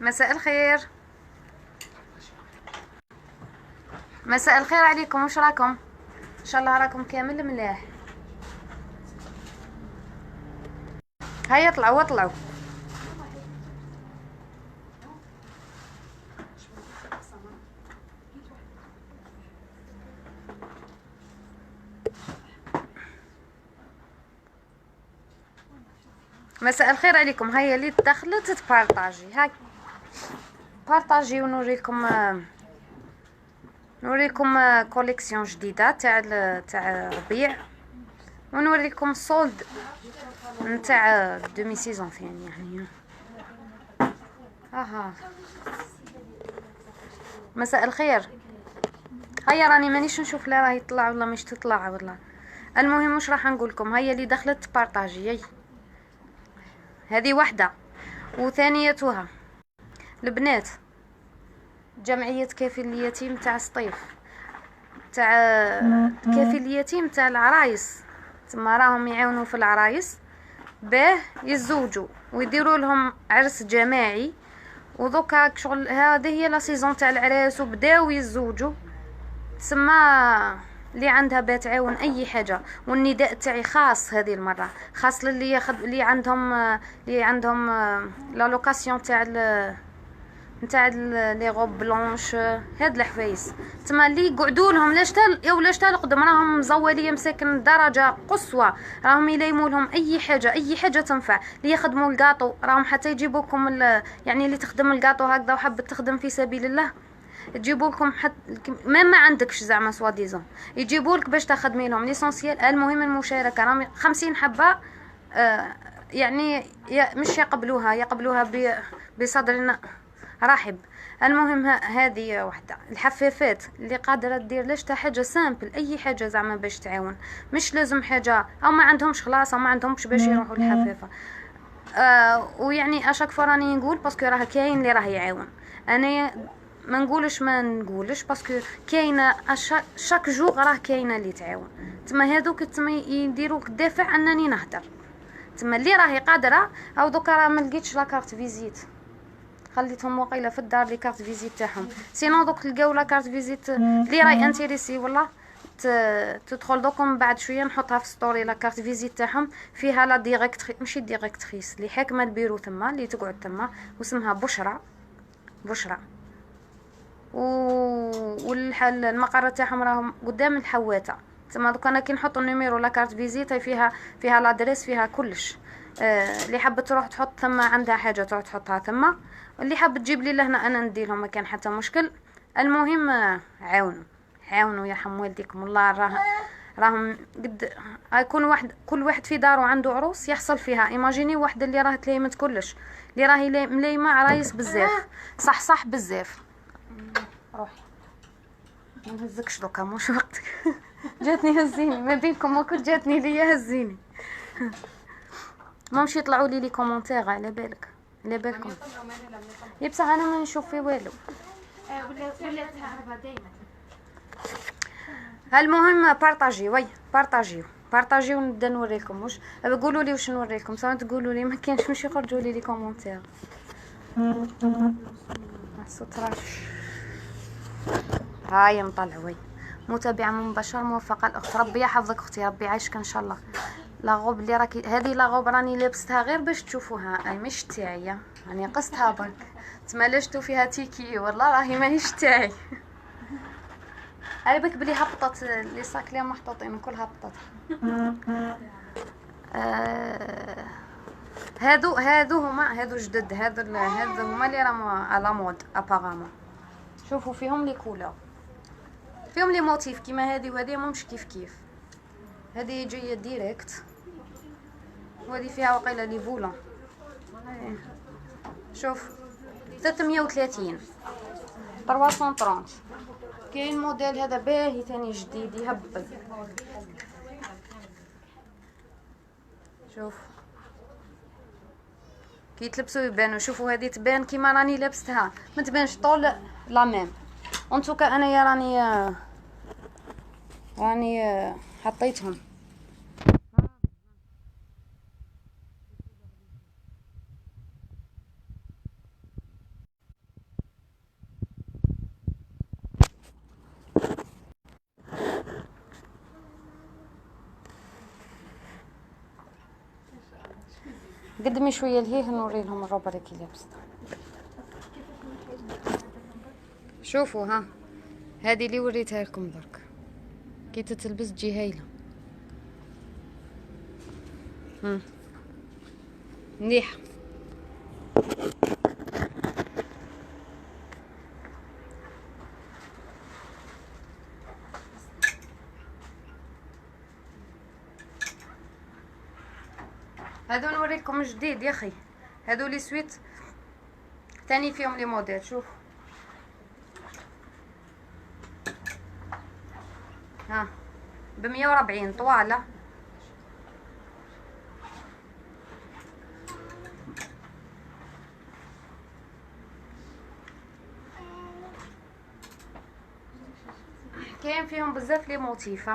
مساء الخير. مساء الخير عليكم، واش راكم؟ ان شاء الله راكم كامل ملاح. هيا طلعوا طلعوا. مساء الخير عليكم. هيا اللي دخلت تبارطاجي، هاي بارطاجي ونوريكم كوليكسيون جديده تاع ربيع، ونوريكم السولد نتاع دومي سيزون ثاني يعني. اها مساء الخير. هيا راني مانيش نشوف لا راهي تطلع ولا مش تطلع ولا. المهم واش راح نقول لكم، هيا اللي دخلت تبارطاجي. هذه واحده، وثانيتها البنات جمعيه كافل اليتيم تاع سطيف، تاع كافل اليتيم تاع العرايس، تما راهم يعاونوا في العرايس باه يتزوجوا ويديروا لهم عرس جماعي. ودوكا شغل هذه هي لا سيزون تاع العراس وبداو يتزوجوا. تسمى اللي عندها باه تعاون اي حاجه، والنداء تاعي خاص هذه المره، خاص للي اللي عندهم لا لوكاسيون نتاع لي غوب بلونش، هاد الحفايس تما اللي يقعدوا لهم لاش تال قدام راهم مزوليه مساكن درجه قصوى، راهم يليموا لهم اي حاجه تنفع، اللي يخدموا الكاطو راهم حتى يجيبوكم يعني اللي تخدم الكاطو هكذا وحبت تخدم في سبيل الله يجيبوا لكم ما عندكش زعما سوا ديزون يجيبوا لك باش تخدمي لهم ليسونسيال. المهم المشاركه راهم 50 حبه يعني مش يقبلوها بصدر رحب. المهم هذه وحده الحفافات اللي قادره دير لاش تا حاجه سامبل، اي حاجه زعما باش تعاون، مش لازم حاجه او ما عندهمش خلاص او ما عندهمش باش يروحوا الحفافه. ويعني اشاك فراني نقول باسكو راه كاين اللي راه يعاون، انا ما نقولش باسكو كاينه شاك جوغ راه كاينه اللي تعاون. تما هذوك تما يديروك دافع انني نهدر، تما اللي راهي قادره. او دوكا راه ما لقيتش لا كارت فيزيت، خليتهم وقيله في الدار لي كارت فيزيت تاعهم، سينو دوك تلقاو لا كارت فيزيت اللي راهي انتريسي والله تدخل دوكم بعد شويه نحطها في ستوري لا كارت فيزيت تاعهم، فيها لا ماشي ديريكتريس اللي حاكمه البيرو تما اللي تقعد تما واسمها بشرى والحل المقر تاعهم راهم قدام الحواته. تما دوك انا كي نحط النيميرو لا كارت فيزيت فيها لادريس فيها كلش. اللي حابه تروح تحط ثم عندها حاجه تروح تحطها ثم، اللي حاب تجيب لي لهنا انا ندير لهم ما كان حتى مشكل. المهم عاونوا يرحم والديكم الله. راهم قد يكون كل واحد في داره عنده عروس يحصل فيها. ايماجيني واحده اللي راه تليمت كلش، اللي راهي مليمه عرايس بزاف صح بزاف. روحي ما نهزكش دوكا مش وقتك. جاتني هزيني ما بينكم ما كنت جاتني ليا هزيني. ما مش يطلعوا لي كومونتير على بالكم بصح انا ما نشوف في والو. ولا تهربها دائما. المهم بارطاجيو ونبدا نوريكم واش قولوا لي واش نوريكم صافي تقولوا لي ما كاينش مش يخرجوا لي كومونتير. الصوتراش هاي مطلعوي متابعه مباشر موفقه الاخت. ربي يحفظك اختي، ربي يعيشك ان شاء الله. لاغوب اللي راكي هذه لاغوب راني لابستها غير باش تشوفوها، اي مش تاعي راني قصتها برك تمالشتو فيها تيكي والله راهي ماهيش تاعي. على بالك بلي هبطت لي صاك اللي محطوطين كلها هبطت. هادو جدد، هادو هما اللي راهم على مود ابارامون. شوفوا فيهم لي كولور، فيهم لي موتيف كيما هذه وهذه مش كيف. هذه جايه ديريكت وهذه فيها وقيله لي فولون. شوف 330 330. كاين موديل هذا باهي ثاني جديد يهبل. شوف كي تلبسوا يبانوا. شوفوا هذه تبان كيما راني لابستها، ما تبانش طول لا ميم. انتوكا انا يا راني حطيتهم قدمي شويه لهيه نوري لهم الروبه اللي كي لابسه. شوفوا ها، هذه اللي وريتها لكم درك كي تتلبس تجي هايله. مليحه. هادو نوريكم جديد يا اخي، هادو لي سويت تاني فيهم لي موديل. شوف ها ب140 طواله. كاين فيهم بزاف لي موتيف.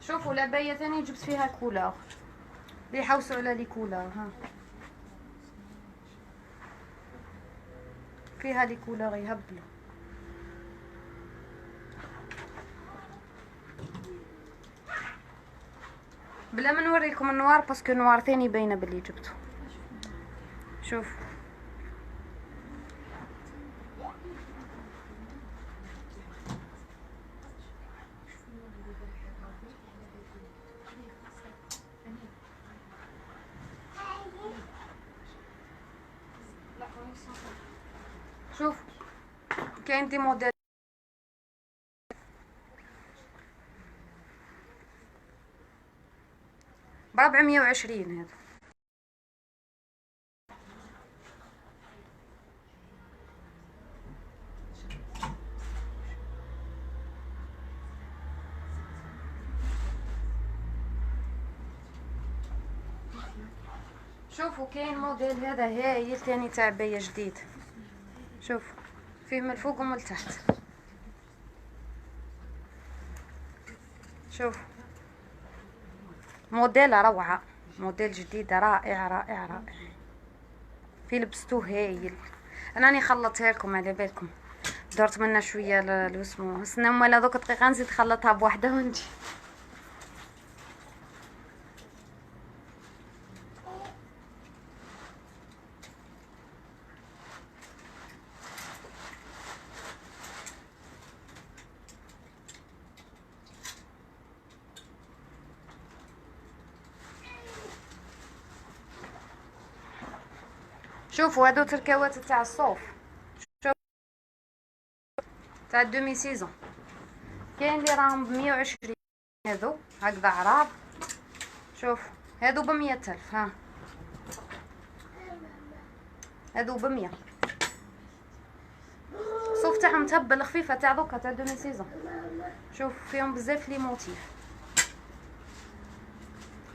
شوفوا لابايه ثاني جبت فيها كولور اللي يحوسوا على لي كولور. ها فيها لي كولور يهبلوا. بلا ما نوريكم النوار باسكو النوار ثاني باينه باللي جبته. شوف شوف كاين دي موديل ب420 هذا. شوفوا كاين موديل هذا هايل ثاني تاع باية جديد. شوف فيه من الفوق ومن التحت. شوف موديل روعة، موديل جديد رائع رائع رائع. في لبستوه هايل. انني خلطتها لكم على بالكم، درت منها شويه لو اسمو استنى مالا دوك دقيقه نزيد نخلطها بوحدها ونجي. شوفوا هادو تركاوات تاع الصوف، شوف تاع دومي سيزون. كاين اللي راهم ب120 هادو هكذا عراض. شوف هادو ب100,000. ها هادو ب100. الصوف تاعهم تهبل خفيفه تاع دوكا تاع دومي سيزون. شوف فيهم بزاف لي موتيف.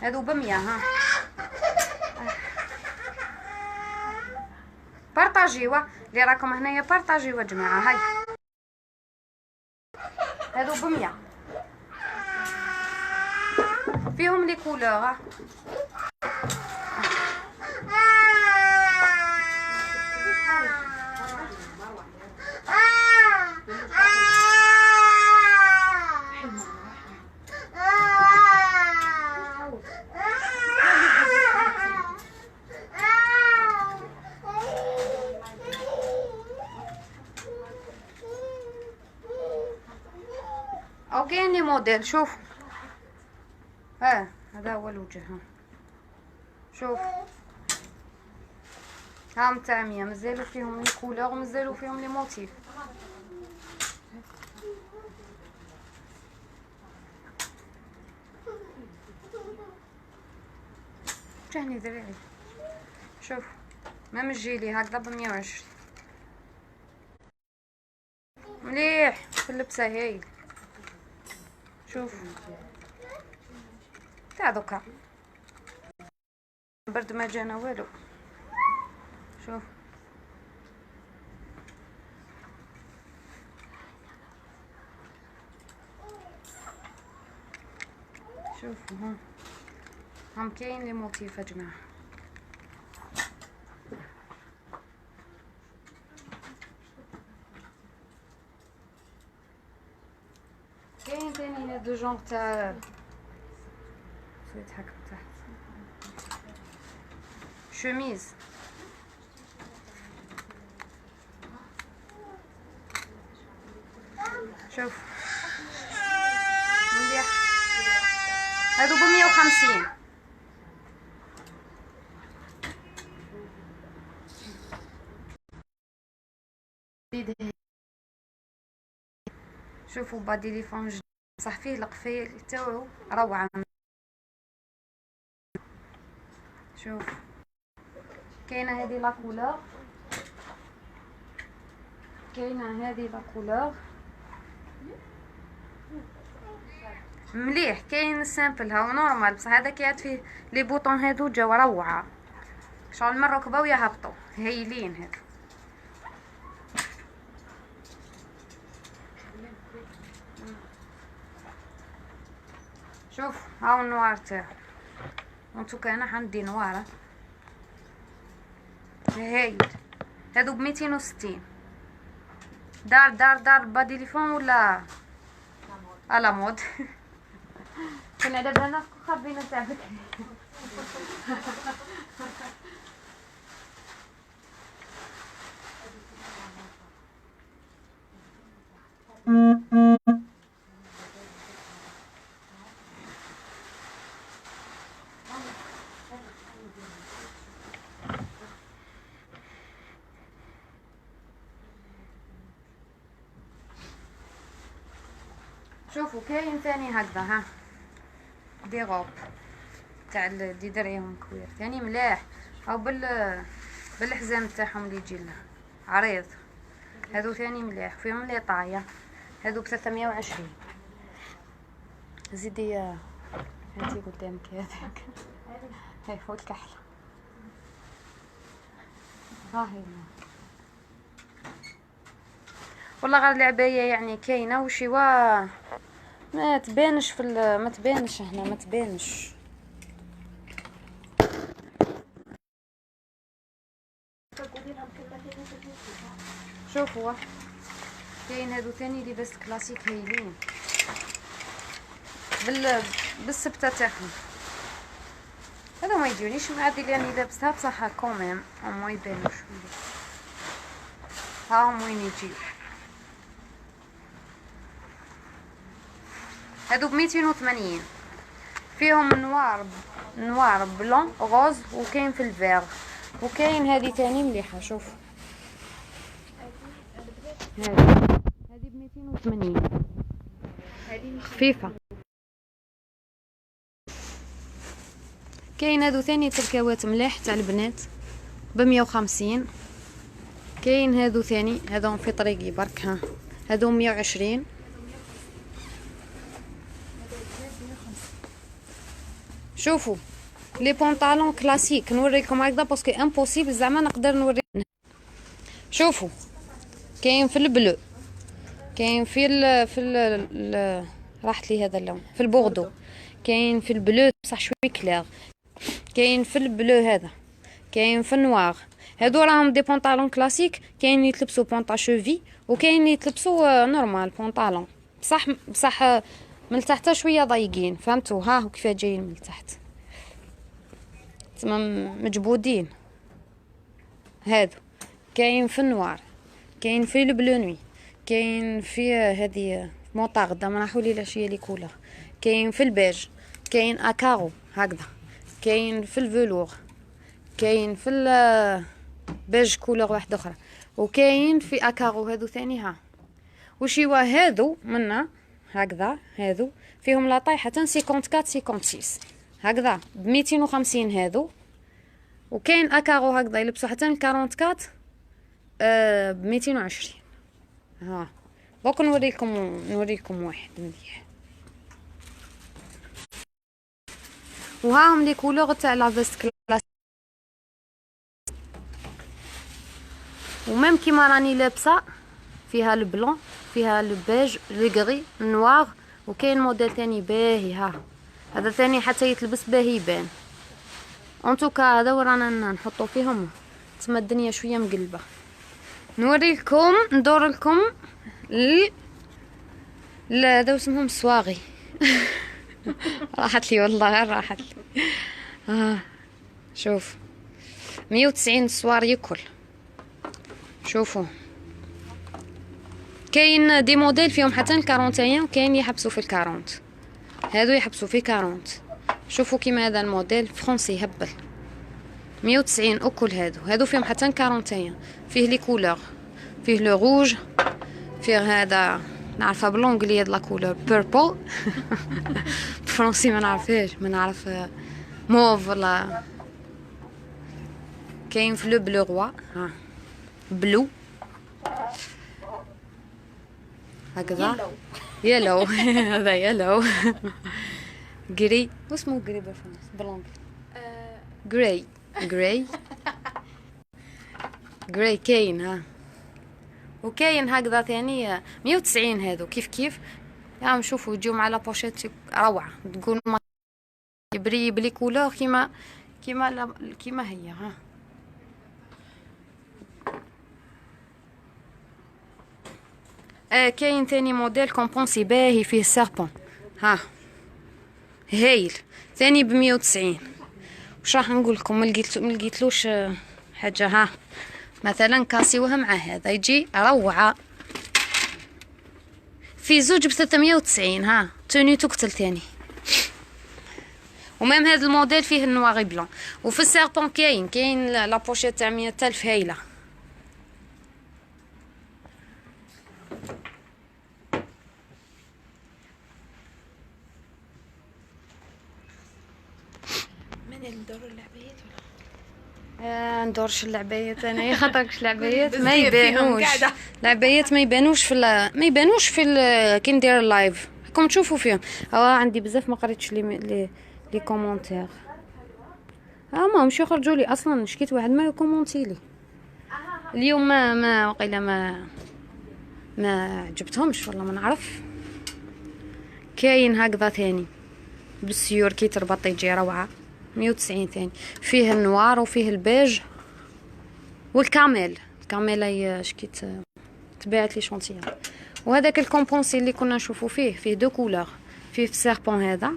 هادو ب100. ها بارطاجيوا اللي راكم هنايا، بارطاجيوا جماعه. هاي هادو ب100 فيهم لي كولور. او كاين لي موديل. شوف هذا هو الوجه. شوف ها متعميه مازالوا فيهم لي كولور ومازالوا فيهم لي موتيف. جاني ذراعي. شوف ما مجيلي هكذا ب120 مليح في اللبسه هايل. شوف تاع دوكا برد ما جانا والو. شوف شوفوا هم كاين لي موتيف يا جماعه. كاين تاني هادو جونغ تاع سويت هكا تحت شوميز. شوف مليح، هادو ب150. شوفوا باديليفون جديد صح فيه القفيل تاعو روعه. شوف كاينه هذه لا كولور، كاينه هذه لا كولور مليح. كاين سامبل هاو نورمال، بصح هذا كيعاد فيه لي بوطون هادو جاو روعه، شغل من ركبه ويهبطوا هايلين هادو. شوف هاو النوار تاعو، انتو انا عندي نواره هايل. هادو ب260. دار باديليفون ولا على مود. كنا على بالنا خابينه تاع بكري. شوفوا كاين ثاني هكذا ها دي غوب تاع دي درعيهم كوير ثاني ملاح، او بالحزام تاعهم اللي يجي لنا عريض. هادو ثاني ملاح فيهم لي طايه، هادو ب320. زيدي هاتي قدامك هذاك هاي فوق الكحله ها هي. والله غير العبايه يعني كاينه وشي ما تبانش ما تبانش هنا، ما تبانش. شوفوا كاين هادو ثاني لباس كلاسيك هايلين بالسبته تاعهم. هذا ما يجونيش مع هذه اللي راني لابسها بصح كوميم ما يبانوش ها هم وين يجيو. هادو ب280 فيهم نوار بلون غوز، وكاين في الفيغ، وكاين هذه تاني مليحه. شوف هذه ب280 خفيفه. كاين هادو ثاني تركاوات ملاح تاع البنات ب150. كاين هادو ثاني هادو في طريقي برك ها، هادو 120. شوفوا لي بونطالون كلاسيك نوريكم هكذا باسكو امبوسيبل زعما نقدر نوري. شوفوا كاين في البلو، كاين في راحت لي هذا اللون في البوردو، كاين في البلو بصح شوي كلير، كاين في البلو هذا، كاين في النوار. هادو راهم دي بونطالون كلاسيك. كاين يتلبسوا بونطا شوفي وكاين يتلبسوا نورمال بونطالون بصح من تحت شويه ضيقين، فهمتوا؟ ها كيف جايين من تحت تمام مجبودين. هادو كاين في النوار، كاين في البلو نوي، كاين في هذه موطارد ما راحوا لي العشيه لي كولر، كاين في البيج، كاين اكارو هكذا، كاين في الفلور، كاين في البيج كولر واحده اخرى، وكاين في اكارو هادو ثاني ها. وشيوا هادو منا هكذا هادو فيهم لا طاي حتى 54 56 هكذا ب250 هادو. وكاين اكارو هكذا يلبسوا حتى 44 ب220. ها دوك نوريكم واحد مليح. وها هم لي كولور تاع لا فيست كلاس، وميم كيما راني لابسه فيها البلون، فيها البيج، الغري، النوار، وكاين موديل تاني باهي ها هذا ثاني حتى يتلبس باهي يبان. انتوكا هذا ورانا نحطو فيهم تما الدنيا شويه مقلبه. نوريلكم ندور لكم لا هذا اسمهم صواغي. راحت لي والله، غير راحت لي. شوف 190 صوار ياكل. شوفوا كاين دي موديل فيهم حتى 41 وكاين يحبسوا في 40. هادو يحبسوا في 40. شوفوا كيما هذا الموديل فرونسي هبل 190 اكل. هادو فيهم حتى 41. فيه لي كولور، فيه لو روج، فيه هذا نعرفها بالونجلي هاد لا كولور بيربل. فرونسي ما نعرفهاش، ما نعرف موف ولا. كاين في لو بلو روا، ها بلو هكذا يلو. هذا يلو. جري واسمو جري بالفرنسي بالانجلي جراي. جراي كاين. ها وكاين هكذا ثاني 190. هادو كيف يعني نشوفوا يجيو مع لا بوشيت روعه، تقول ما يبري بلي كولور كيما هي. ها كاين ثاني موديل كومبونسي باهي فيه سيربون. ها هايل ثاني ب190. واش راح نقول لكم؟ ما لقيتلوش حاجه. ها مثلا كاسيوها مع هذا يجي روعه في زوج ب390. ها توني تقتل ثاني. ومام هذا الموديل فيه النواغي بلون. وفي السيربون كاين لا بوشيت تاع 100,000 هايله. ندورش اللعبايات انايا، خاطرش العبايات ما يبانوش. العبايات ما يبانوش كي ندير اللايف راكم تشوفوا فيهم. عندي بزاف ما قريتش لي كومونتير. ما مش يخرجوا لي اصلا. شكيت واحد ما يكومونتي لي اليوم، ما وقيلا ما عجبتهمش والله ما نعرف. كاين هكذا ثاني بالسيور كي تربط يجي روعه 190 ثاني. فيه النوار وفيه البيج والكاميل. هي شكيت تباعت لي شونتيا. وهذاك الكومبونسي اللي كنا نشوفوا فيه دو كولور. فيه في سيربون هذا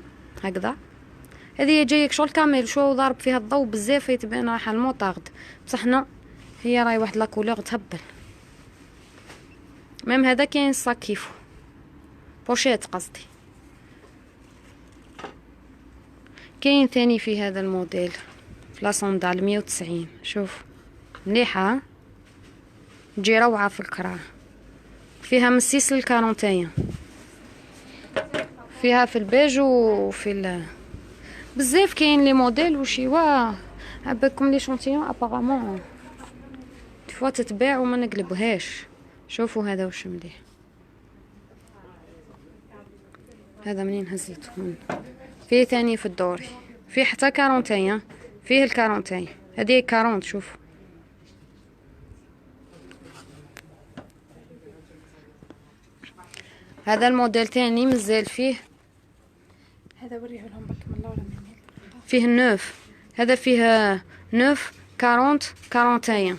هكذا. هذه جايك شغل كامل شو ضارب فيها الضوء بزاف يتبان رايحه الموطارد، بصح هي راهي واحد لا كولور تهبل. ميم هذا كاين صاك كيفو بوشيت قصدي. كاين ثاني في هذا الموديل في لا صندال 190. شوف مليحه تجي روعه في الكراه. فيها من 6 ل41. فيها في البيج وفي بزاف كاين لي موديل وشي عباكم لي شونتيون ابارامون فوا تتباع وما نقلبوهاش. شوفوا هذا واش مليح. هذا منين هزيته فيه ثاني في الدوري. فيه حتى 41. فيه 40. هذه 40. شوف هذا الموديل ثاني مازال فيه. هذا وريه لهم برك من الاول فيه 9. هذا فيه 9 40 41.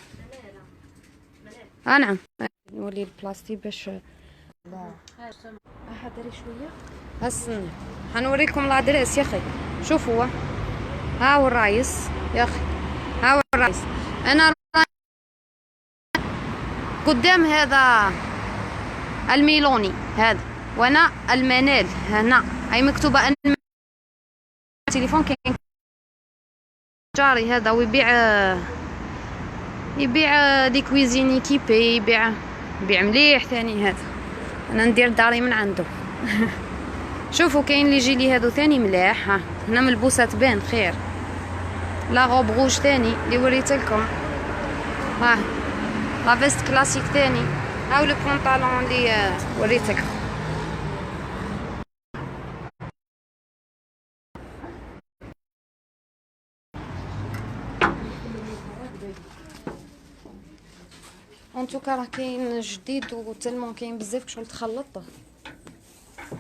نعم نولي البلاستيك باش هادري شويه. هسه حنوريكم الادريس يا اخي. شوفوا ها هو الرايس يا اخي. ها هو الرايس. انا قدام هذا الميلوني هذا، وانا المنال هنا هاي مكتوبه التليفون. كاين جاري هذا يبيع دي كويزين ايكيبي، يبيع مليح ثاني. هذا انا ندير داري من عنده. شوفوا كاين اللي يجي لي هادو ثاني ملاح. ها هنا ملبوسه تبان خير. لا غوب روج ثاني اللي وريت لكم. ها لا فيست كلاسيك ثاني. هاو لو بونطالون اللي وريت لكم. انتوكا راه كاين جديد وتلمون كاين بزاف شغل تخلط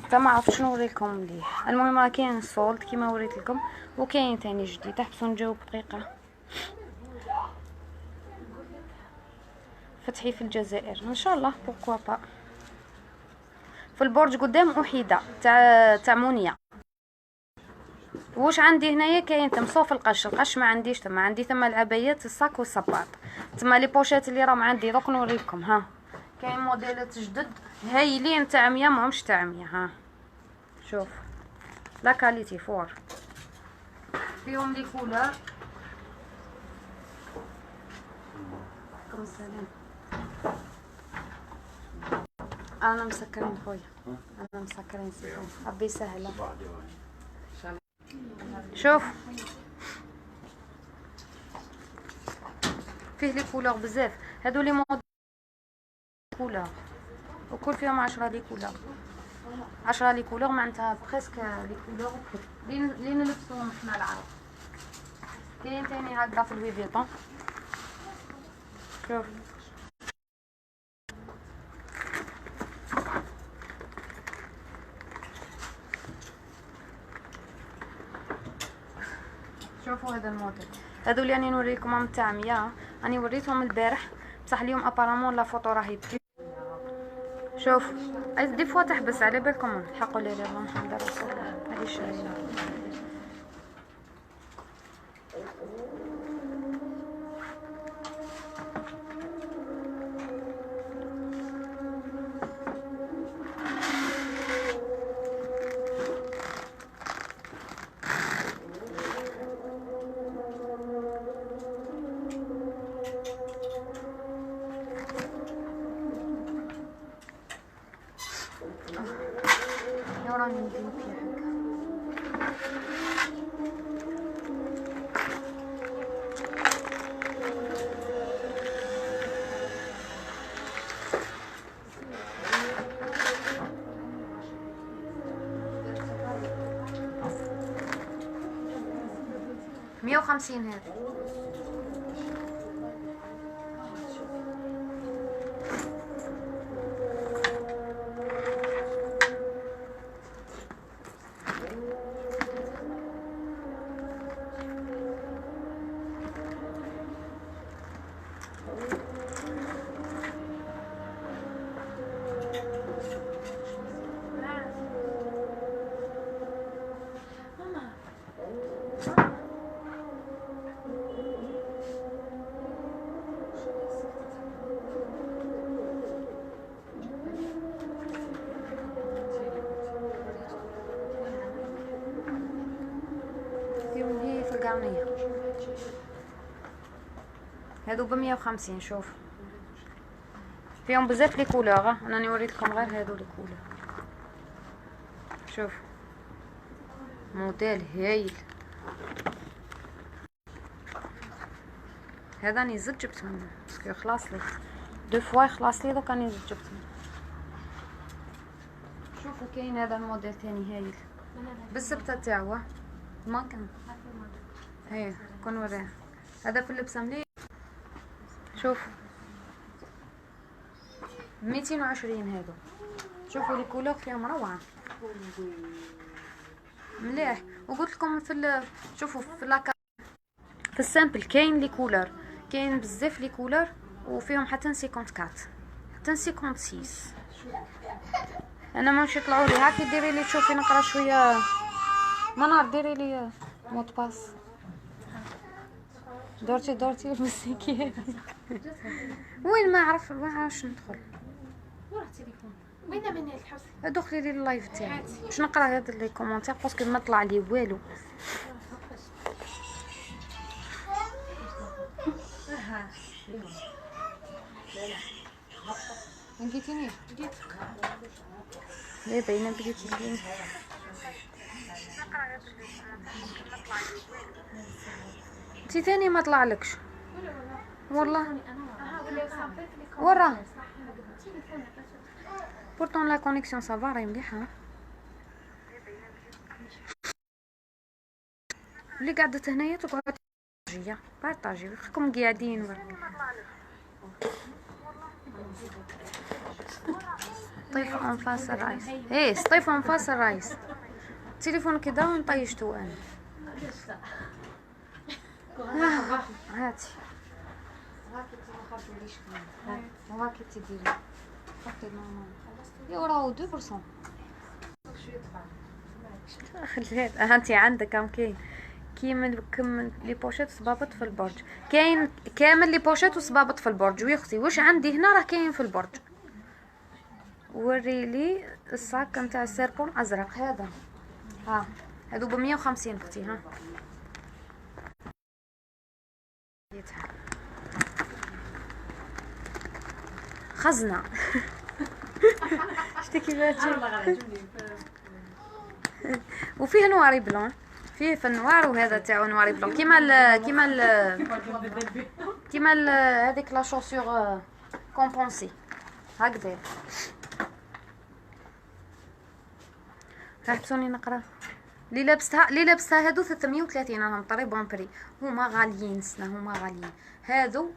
حتى ما عرفت شنو نوريكم مليح. المهم راه كاين الصولد كيما وريت لكم، وكاين ثاني جديد. احبسوا نجاوب دقيقه. فتحي في الجزائر ان شاء الله بوركوا با. في البرج قدام وحيده تاع مونيا. واش عندي هنايا كاين تم صوف القش ما عنديش تما، عندي ثما العبايات الصاك والصباط، تما لي بوشيت اللي راهم عندي دوك نوريكم. ها كاين موديلات جدد هايلين تاع 100 ماهمش تاع 100. ها شوف لا كاليتي فور، فيهم لي كولور. كم سلام. انا مسكرين خويا، انا مسكرين سيكون ربي يسهل. شوف فيه لي كولور بزاف، هادو لي مود كولور وكل فيهم 10 لي كولور، 10 لي كولور معناتها بريسك لي كولور لي نلبسوهم حنا العرب. كاين تاني هكذا في لوي فيتون. شوف شوفوا هذا الموديل، هذو اللي راني نوريكم تاع 100 راني وريتهم البارح بصح اليوم ابارامون لا فوتو راهي شوف دي فوا تحبس على بالكم الحقوا لي اللهم محمد رسول الله. هذه شارينا راني ندير فيها هكا 150 هذا. هادو ب150. شوف فيهم بزاف لي كولور، انا نوريكم غير هادو لي كولور. شوف موديل هايل، هذا راني زدت جبت منه باسكو خلاص لي دو فوا خلاص لي، دوك راني زدت جبت منه. شوفوا كاين هذا الموديل ثاني هايل بالسبته تاعو ما كان هي كون وراه هذا في اللبسه مليح. شوف 220 هادو. شوفوا لي كولور فيهم روعه مليح. وقلت لكم شوفوا في السامبل كاين لي كولور، كاين بزاف لي كولور وفيهم حتى 54 حتى 56. انا ماشي يطلعوا لي هاكي ديري لي تشوفي نقرا شويه منار، ديري لي مود باس. دورتي المسكين وين ما عرفش ندخل. وين مني الحبس؟ دخلي لي اللايف تاعي باش نقرا هاد لي كومونتير باسكو ما طلع لي والو. لقيتيني ليه باينه بقيتي لي انتي ثاني ما طلعلكش والله. ورا بورتون لا كونيكسيون سافا راهي مليحه. اللي قعدت هنايا تقعد بارطاجي راكم قاعدين طيف اون فاس الرايس. ايه طيف اون فاس الرايس. التليفون كذا ونطيشتو انا. هاتي هاكي تديري حطي ماما يا راهو 2%. خليت انت عندك كم كاين كم لي بوشيت صبابط في البرج، كاين كامل لي بوشيت وصبابط في البرج. ويا اختي واش عندي هنا راه كاين في البرج. وريلي الصاك نتاع السيربون ازرق هذا، ها هادو ب 150 اختي. ها خزنه. شتي كيفاش وفيه نواري بلون، فيه في النوار وهذا تاعو نواري بلون كيما هذيك لا شوسور كومبونسي هكذا. حبسوني نقرا. اللي لابستها هادو 330 راهم طري بون بري. هما غاليين سنا، هما غاليين هادو.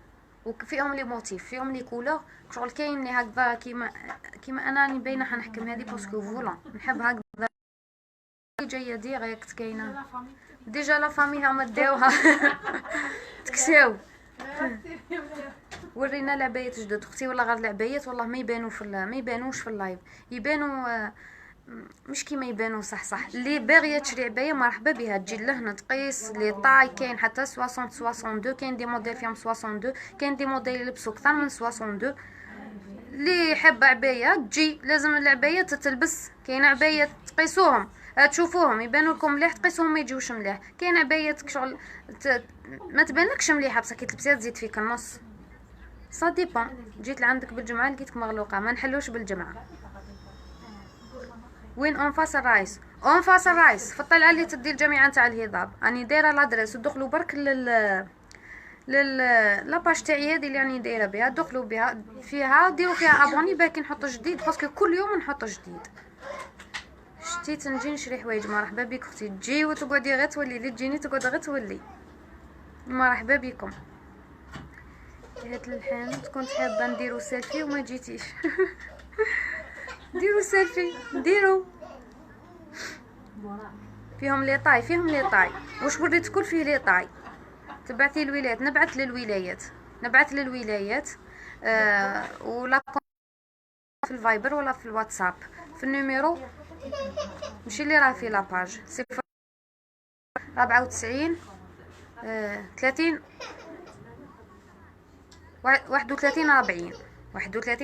وفيهم لي موتيف، فيهم لي كولور شغل. كاين لي هكذا كيما انا راني باينه حنحكم هذه باسكو فولون نحب هكذا جايه ديريكت. كاينه ديجا لا فامي هما داوها تكساو. ورينا العبايات جدد اختي، والله غير العبايات والله ما يبانوش في اللايف. يبانوا مش كيما يبانوا صح. اللي باغيه تشري عبايه مرحبا بها، تجي لهنا تقيس لي طاي. كاين حتى 60 62، كاين دي موديل فيهم 62، كاين دي موديل يلبسوا اكثر من 62. اللي حابه عبايه تجي، لازم العبايه تتلبس. كاين عبايه تقيسوهم تشوفوهم يبانوا لكم مليح، تقيسوهم ما يجيوش مليح. كاين عبايات شغل ما تبانلكش مليحه بصح كي تلبسيها تزيد فيك النص. صا ديبون. جيت لعندك بالجمعه لقيتك مغلوقه، ما نحلوش بالجمعه. وين اون فاس الرايس؟ اون فاس الرايس في الطلعه اللي تدي الجامعه نتاع الهضاب. راني دايره لادريس ودخلوا برك لاباج تاعي هذه اللي راني دايره بها. دخلوا بها فيها، ديروا فيها ابوني باكي نحط جديد باسكو كل يوم نحط جديد. شتيت نجي نشري حوايج. مرحبا بك اختي، تجي وتقعدي غير تولي، اللي تجيني تقعد غير تولي. مرحبا بكم. هاد الحين كنت حابه نديرو سيلفي وما جيتيش. ديروا سيلفي ديروا. فيهم لي طاي واش وريت كل فيه لي طاي. تبعتي الولايات نبعث للولايات. ولا في الفايبر ولا في الواتساب في النيميرو ماشي اللي راه في لاباج 94 30 31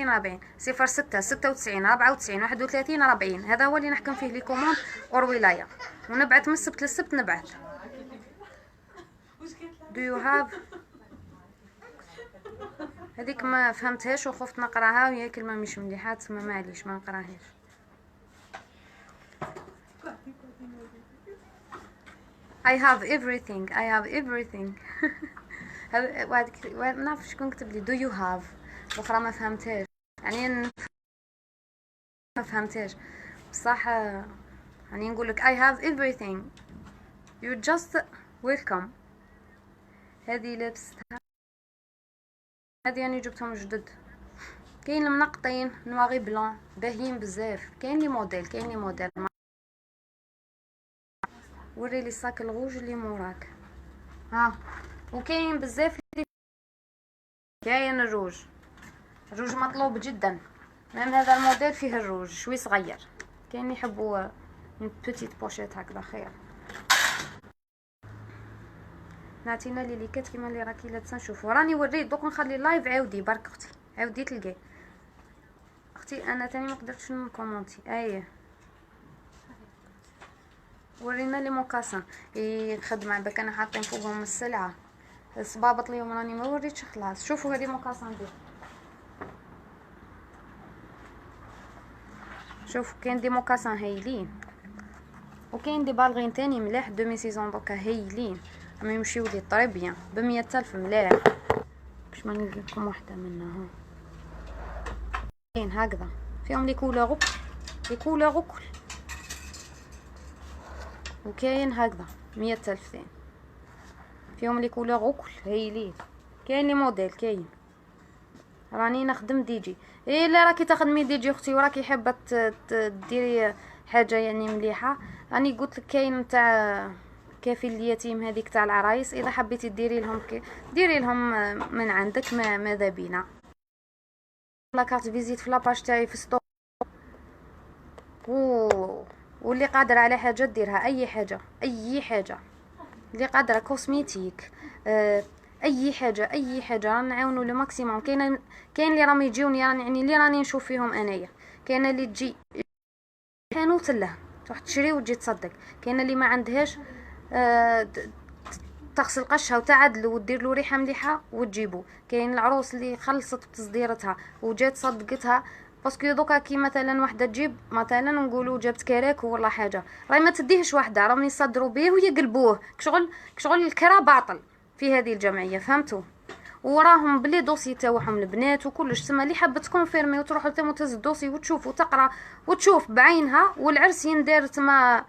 40 06 96 94 31 40. هذا هو اللي نحكم فيه لي كوموند اور ولايه. ونبعث من السبت للسبت نبعث. do you have هذيك ما فهمتهاش وخفت نقراها وهي كلمه مش مليحه تسمى معليش ما نقراهاش. I have everything. واحد ما نعرفش شكون كتب لي do you have الاخرى ما فهمتهاش، يعني ما فهمتهاش بصح. يعني نقول لك I have everything you just welcome. هذه لابستها، هذه يعني جبتهم جدد. كاين المنقطين نواغي بلون باهيين بزاف. كاين لي موديل وري لي الصاك الغوج اللي موراك. ها وكاين بزاف. كاين الروج مطلوب جدا. ميم هذا الموديل فيه الروج شوي صغير. كاين يحبوا من بوتيت بوشيت هكذا خير. نعطينا لي ليكات كيما اللي راكي لابسه. نشوفوا راني وريت دوك نخلي اللايف. عاودي برك اختي، عاودي تلقاي اختي. انا تاني ما قدرتش نكومونتي. اييه ورينا لي موكاسان خدمه بك انا حاطين فوقهم السلعه. صبابط اليوم راني ما وريتش خلاص. شوفوا هذه موكاسان دي. شوف كاين دي موكاسان هايلين وكاين دي بالغين تاني ملاح 2006 دوكا هايلين راهم يمشيو لي طري بيان ب100,000 ملاح. باش ما نجيب لكم وحده منها. كاين هكذا فيهم لي كولور كل. وكاين هكذا 100,000 ثاني فيهم لي كولور كل هايلين. كاين لي موديل كاين. راني نخدم ديجي. لا راكي تخدمي ديجي اختي وراكي حابه ديري حاجه يعني مليحه. راني قلت لك كاين تاع كافي اليتيم هذيك تاع العرايس. اذا حبيتي ديري لهم من عندك ماذا بينا. لا كارت فيزيت في لاباج تاعي في ستور واللي قادره على حاجه ديرها، اي حاجه اي حاجه اللي قادره، كوسميتيك، اي حاجه اي حاجه، رانا نعاونوا لو ماكسيموم. كاين اللي راهم يجيوني، يعني اللي راني نشوف فيهم انايا، كاين اللي تجي حانوت له تروح تشري وتجي تصدق، كاين اللي ما عندهاش تغسل قشها وتعدلو ودير له ريحه مليحه وتجيبو، كاين العروس اللي خلصت بتصديرتها وجات صدقتها، باسكو دوكا كي مثلا وحده تجيب مثلا نقولوا جابت كراك ولا حاجه، راهي ما تديهش وحده، راهم يصدروا به ويقلبوه كشغل الكرا باطل في هذه الجمعيه، فهمتوا؟ وراهم بلي دوسي تاعهم البنات وكلش، تما اللي حابه تكونفيرمي وتروح لتم تهز الدوسي وتشوف وتقرا وتشوف بعينها، والعرس يندار تما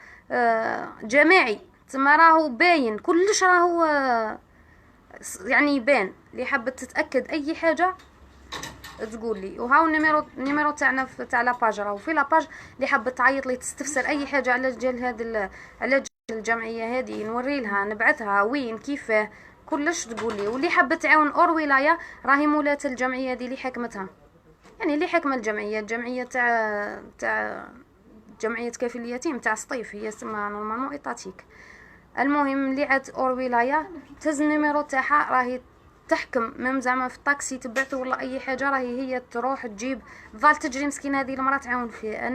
جماعي، تما راهو باين كلش، راهو يعني يبان. اللي حابه تتاكد اي حاجه تقول لي، وهاو النيميرو تاعنا تاع لاباج، راهو في لاباج. اللي حابه تعيط لي تستفسر اي حاجه على جال هذه على الجمعيه هذه، نوري لها نبعثها وين كيفاه كلش تقول لي. واللي حابه تعاون اور ولايه، راهي مولات الجمعيه دي اللي حكمتها، يعني اللي حكم الجمعيه تاع جمعيه كافل اليتيم تاع سطيف، هي اسمها نورمالمون ايطاتيك. المهم اللي عاد اور ولايه تهز النيميرو تاعها، راهي تحكم ميم زعما في الطاكسي تبعثوا ولا اي حاجه، راهي هي تروح تجيب ضال تجري مسكينه هذه المراه تعاون فيه.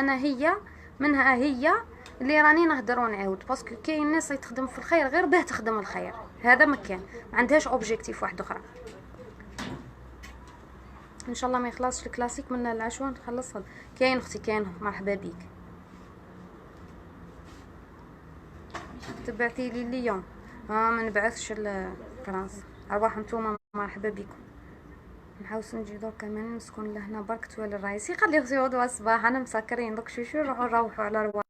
انا هي منها، هي اللي راني نهضر ونعاود، باسكو كاين ناس تخدم في الخير غير باه تخدم الخير، هذا مكان ما عندهاش اوبجيكتيف واحد اخرى. ان شاء الله ما يخلصش الكلاسيك من العشوه نخلصها. كاين اختي كاين، مرحبا بيك. تبعتي لي اليوم ما نبعثش لفرنسا. ارواح نتوما مرحبا بكم. نحاوس نجي دوكا كمان نسكن لهنا برك توالي الرئيسي، خليه اختي غدوه الصباح انا مسكرين دوك شو نروحوا على رواح.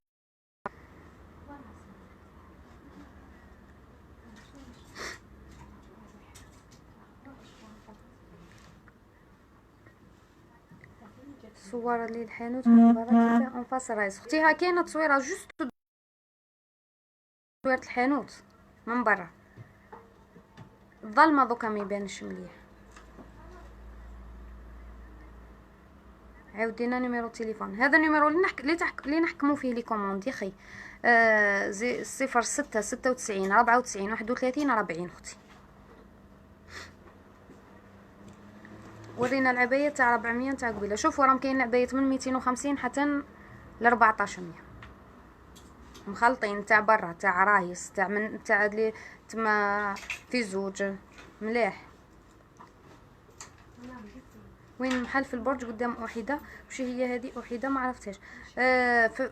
صور لي الحانوت من برا كيفاه اون فاس رايس. اختي ها كاينه تصويره جوست تصويره الحانوت من برا، الظلمه دوكا ما يبانش مليح. عاودينا نيميرو تليفون، هذا النيميرو اللي نحكمو فيه لي كوموند يا خي. 06 96 94 31 40 اختي. ورينا العباية تاع 400 تاع قبيله. شوفوا راهم كاين العبايات من 250 حتى ل 1400 مخلطين، تاع برا تاع رايس تاع اللي تما في زوج مليح. وين محل في البرج قدام أحيدة، وش هي هذه أحيدة ما عرفتهاش.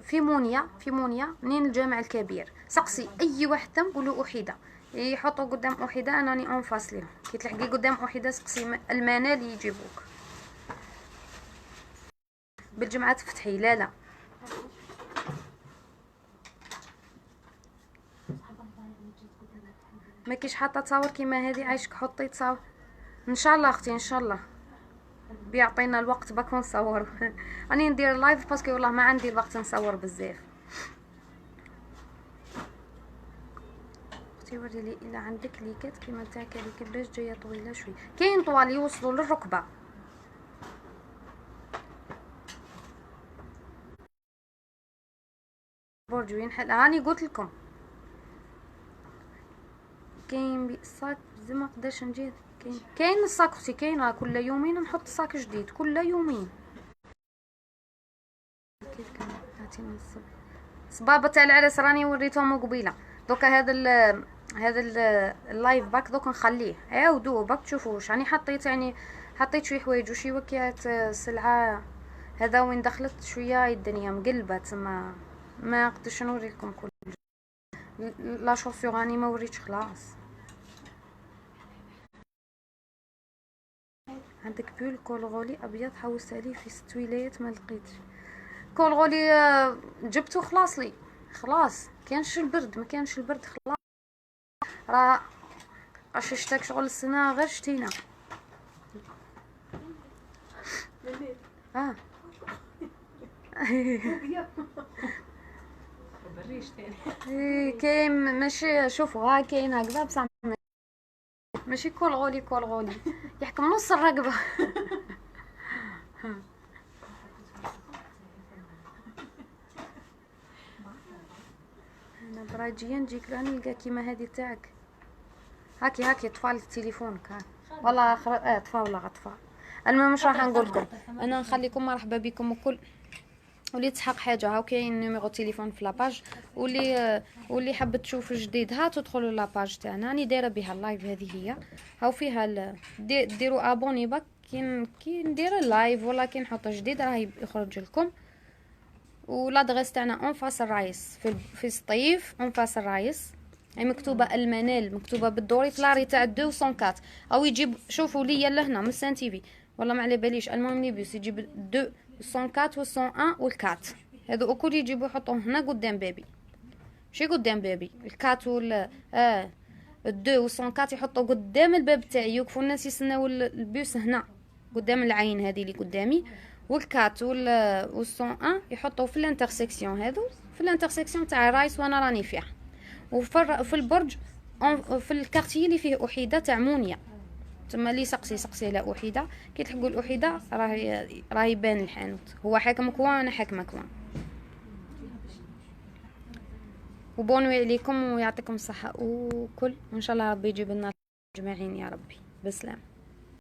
في مونيا منين الجامع الكبير، سقسي اي واحد تم قولوا أحيدة يحطوا قدام أحيدة، انا راني اون فاس ليهم. كي تلحقي قدام أحيدة سقسي المنال يجيبوك. بالجمعة تفتحي لا ما كيش حاطه تصاور كيما هذه، عايشك حطي تصاور ان شاء الله اختي، ان شاء الله بيعطينا الوقت باك نصور. راني ندير لايف باسكو والله ما عندي الوقت نصور بزاف. اختي وري لي الا عندك ليكات كيما تاعك هذيك باش جايه طويله شوي. كاين طوال يوصلوا للركبه. برج وين حل راني قلت لكم كاين الصاك زعما قداش نجي. كاين الصاك اختي، كاين كل يومين نحط صاك جديد كل يومين. كيف كان عطيني صبابه تاع العرس راني وريتهم قبيله. دوكا هذا اللايف باك دوك نخليه عاودوه باك تشوفوا واش راني حطيت. يعني حطيت شويه حوايج وشي وكيات سلعه. هذا وين دخلت شويه الدنيا مقلبه تما ما قدرتش نوري لكم كل لا شوسيغ راني ما وريتش خلاص. عندك بول كولغولي ابيض حوست عليه في 6 ولايات ما لقيتش. كولغولي جبته خلاص لي خلاص، كانش البرد ما كانش البرد خلاص. راه شتاك شغل السنه غير شتينا. كاين ماشي شوفوا ها كاين هكذا بصح ماشي كولغولي يحكم نص الرقبه. دراجيا نجيك راني نلقى كيما هذه تاعك. هاكي طفى لك تليفونك. ها والله طفى ولا غطفى. المهم مش راح نقول لكم، انا نخليكم مرحبا بكم وكل. واللي تحق حاجه هاو كاين نيميرو تليفون في لاباج، واللي حبت تشوف جديد ها تدخلوا لاباج تاعنا. راني دايره بها اللايف، هذه هي هاو فيها ديروا ابوني باك. كي ندير اللايف ولا كي نحط جديد راه يخرج لكم. والادريس تاعنا اون فاس الرايس في سطيف، اون فاس الرايس. هي مكتوبه المنال، مكتوبه بالدوري في لاري تاع 204. او يجيب شوفوا ليا لهنا من سان تيفي والله ما على باليش. المهم ليبيوس يجيب 204 و 101 والكات، هذو الكل يجيبوا يحطوهم هنا قدام بابي، ماشي قدام بابي. الكات وال الدو و 104 يحطوا قدام الباب تاعي، يوقفوا الناس يستناو البيوس هنا قدام العين هذه اللي قدامي. والكات وال 101 يحطوا في الانترسيكسيون، هذو في الانترسيكسيون تاع رايس وانا راني فيها. وفي البرج في الكارتي اللي فيه أحيدة تاع مونيا، تما اللي سقسي على أحيدة. كي تلحقوا الأحيدة راه يبان الحانوت. هو حاكمك وانا حاكمك وان. وبونوي عليكم ويعطيكم الصحة وكل، وان شاء الله ربي يجيب لنا اجمعين يا ربي. بسلام.